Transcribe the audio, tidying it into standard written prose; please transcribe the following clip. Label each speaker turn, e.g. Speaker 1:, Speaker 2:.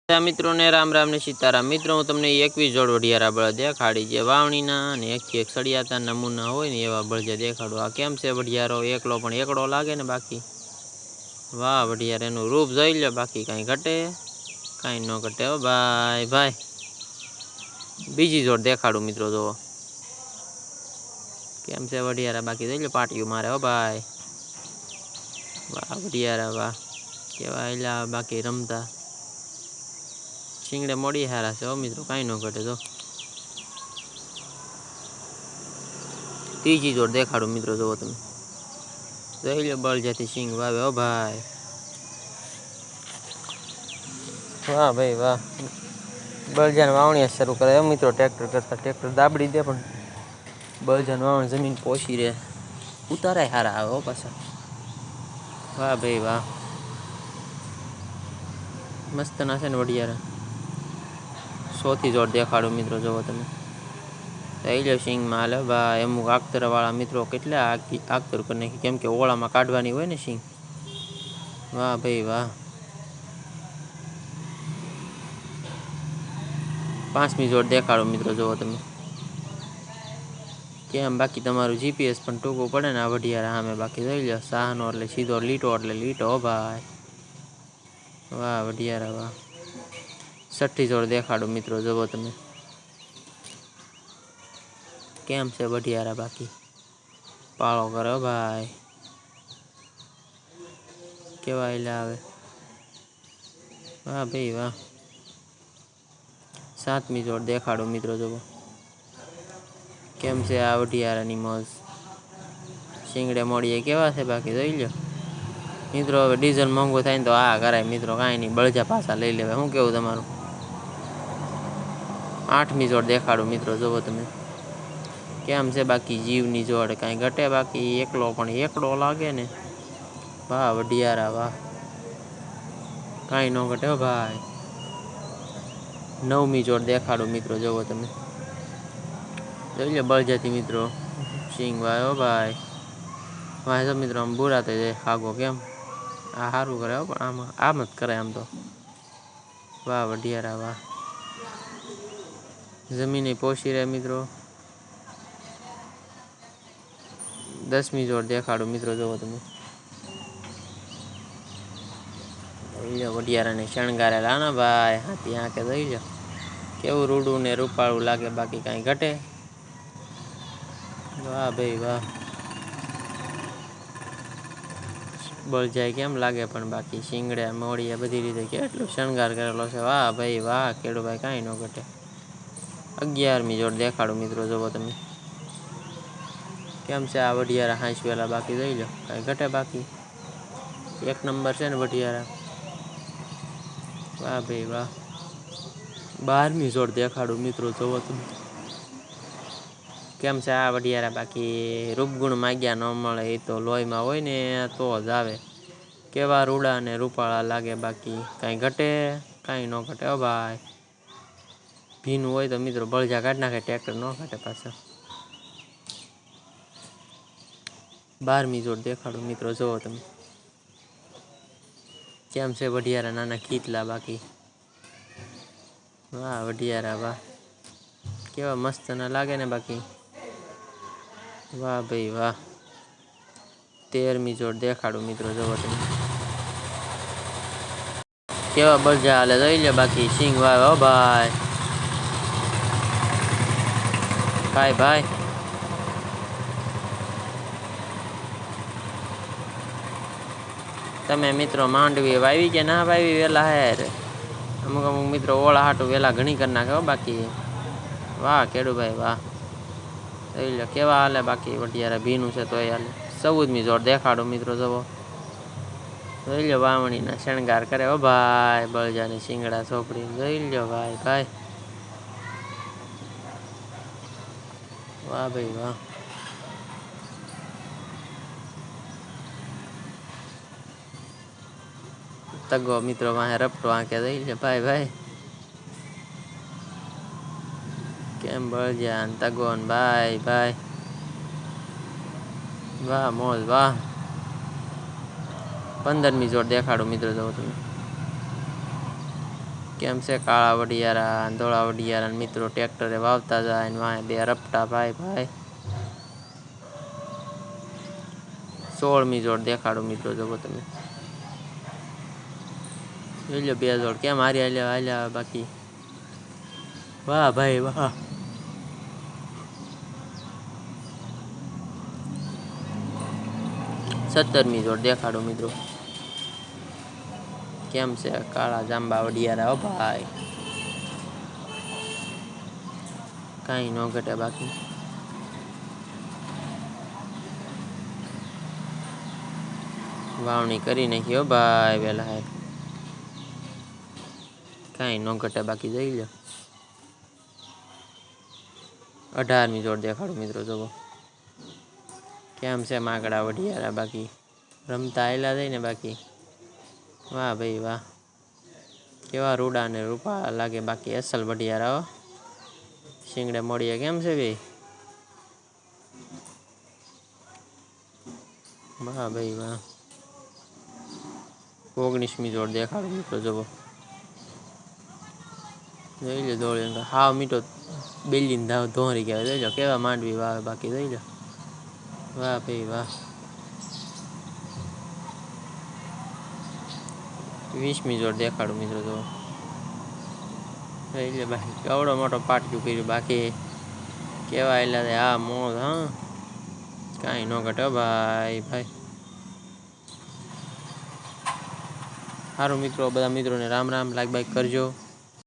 Speaker 1: મિત્રો ने राम राम ने सीताराम। मित्रों हूँ तमने 21 जोड़ वढियारा बळद देखाड़ी जे वावणीना ने एक एक सड़ियाता नमूना होय ने एवा बळद देखाड़ो। आ केम छे वढियारो एकलो पण एकड़ो लागे ने बाकी वाह वढियारानुं रूप जोई लो, बाकी काई घटे काई न घटे हो भाई भाई। बीजी जोड़ देखाड़ू मित्रों जो केम छे वढियारा, बाकी जोई लो पाटिયું मारे हो भाई। वाह वढियारा वाह केवा एला बाकी रमता शींगड़े मोड़ी हारा से हो मित्रों, कहीं न घटे। तो तीजी जोड़ देखाड़ू मित्रों जो तमे जोई लो बळ जाती शींग वावे हो भाई। वाह भाई वाह, बळजान वावणी शुरू करे मित्रों। ट्रेक्टर करता ट्रेक्टर दाबड़ी दे पण बळजान वावणी जमीन पोषी रे, उताराय हारा आवे हो पाछा। वाह भाई वाह, मस्त ना छे ने वढियारा। 100 थी जोड़ देखाड़ू मित्रों जो तमे जो शींग में हाले भाई। अमुक आगतर वाला मित्रों केटला आगतर कर नाखी, केम के ओळा में काढवानी होय ने शींग। वाह भाई वाह, 5मी जोड़ देखाड़ो मित्रों जो तमे केम बाकी तमारू जीपीएस पण टूंकू पड़े ने आ वढियारा सामे। बाकी जोई लो साहनो એટલે सीधो लीटो हो भाई। वाह वढियारा वाह, 6 जोड़ देखाड़ो मित्रों जो तमे केम छे वढियारा, बाकी पाळो करे हो भाई। केवा एला आवे वाह भाई वाह। 7मी जोड़ देखाड़ो मित्रों जो केम छे आ वढियारानी मौज। शींगड़े मोड़िए केवा छे बाकी जोई लो मित्रों। हवे डीजल मोंघो थाय ने तो आ कराय मित्रों, काई नहीं बळजा पासा लई लेवाय। शुं केवुं तमारुं? 8मी जोड़ देखाड़ो मित्रों जो तमे केम छे बाकी जीवनी जोड़ काई घटे बाकी एकलो पण एकड़ो लागे ने। वाह वढियारा वाह, काई न घटे हो भाई। 9मी जोड़ देखाड़ो मित्रों जो तमे जोई लो बळजाती मित्रों शींग वावे हो भाई। वाहे जो मित्रों आम बुरा थई जाय खागो, केम आ हारू करे हो पण आम ज करे आम तो। वाह वढियारा वाह, जमीन पोषी रहे मित्रों। 10मी जोड़ देखाड़ो मित्रों जो तमे वढियारा ने शणगारेला ना भाई। हाथी आंखे जोई लो केवुं रूडू ने रूपाळू लागे, बाकी काई घटे। वाह भाई वाह, बळजाय केम लागे पण बाकी शींगड़े मोड़िया बधी रीते केटलो शणगार करेलो छे। वाह भाई वाह केडू भाई, काई न घटे। 11मी जोड़ देखाड़ो मित्रों जो तमे केम छे आ वढियारा हांसवेला, बाकी जोई लो काई घटे बाकी एक नंबर छे ने वढियारा। वाह भाई वाह, 12मी जोड़ देखाड़ो मित्रों जो तमे केम छे आ वढियारा। बाकी रूपगुण माग्या न मळे, ए तो लोही में होय ने तो ज आवे। केवा रूड़ा ने रूपाळा लागे, बाकी काई घटे काई न घटे हो भाई। भीनु होय तो मित्रों बळजा काढ नाखे, ट्रेक्टर न घटे पाछा। 12मी जोड़ देखाड़ो मित्रों जो तमे केम छे वढियारा नाना खीतला बाकी। वाह वढियारा वाह, केवा मस्त ना लागे ने बाकी। वाह भाई वाह, 13मी जोड़ देखाड़ो मित्रों जो तमे केवा बळजा हाले जोई लो, बाकी शींग वावे हो भाई। भाई भाई तमे मित्रों मांडवी वावी के ना वावी वेला हेर? अमुक अमुक मित्रों ओळा हाटू वेला घणी कर नाखे हो बाकी। वाह केडू भाई वाह, जोई लो केवा हाले बाकी वढियारा। भीनु छे तोय हाले। 14मी जोड़ देखाड़ो मित्रों जो जोई लो वावणी ना शणगार करे हो भाई। बळजा ने शींगड़ा सोपड़ी जोई लो भाई भाई। वाह भाई वाह, तगो मित्रों वाहे रपटो आंके जोई लो भाई भाई। केम बळजा ने तगो ने भाई भाई। वाह मौज वाह, 15मी जोड़ देखाड़ो मित्रों जो तमे કેમ છે કાળા વડિયારા ધોળા વડિયારા મિત્રો ટ્રેક્ટરે વાવતા જાય ને વાંહે બે રપટા ભાઈ ભાઈ 16મી જોડ દેખાડો મિત્રો જો તમે જોઈ લો 2 જોડ કેમ હાલ્યા બાકી વાહ ભાઈ વાહ 17મી જોડ દેખાડો મિત્રો કેમ છે કાળા જાંબા વડિયારા હો ભાઈ કાંઈ ન ઘટે બાકી વાવણી કરી નાખી હો ભાઈ વેલા હે કાંઈ ન ઘટે બાકી જોઈ લો 18મી જોડ દેખાડો મિત્રો જોવો કેમ છે માકડા વડિયારા બાકી રમતા આયલા જાય ને બાકી વાહ ભાઈ વાહ કેવા રૂડા ને રૂપા લાગે બાકી અસલ વડિયારા હો શીંગડે મોડીએ કેમ છે ભાઈ વાહ ભાઈ વાહ 19મી જોડ દેખાડો મિત્રો જોવો જોઈ લો દોડી હાવ મીઠો બેલીને ધાવ ધોરી ગયા જોઈ લો કેવા માંડવી વાવે બાકી જોઈ લો વાહ ભાઈ વાહ 20મી જોડ દેખાડો મિત્રો જો જોઈ લો બાકી કેવડો મોટો પાટિયું કર્યું બાકી કેવા આયલા હા મોજ હા કાંઈ ન ઘટે ભાઈ ભાઈ સારું મિત્રો બધા મિત્રોને રામ રામ લાઈક બાઈક કરજો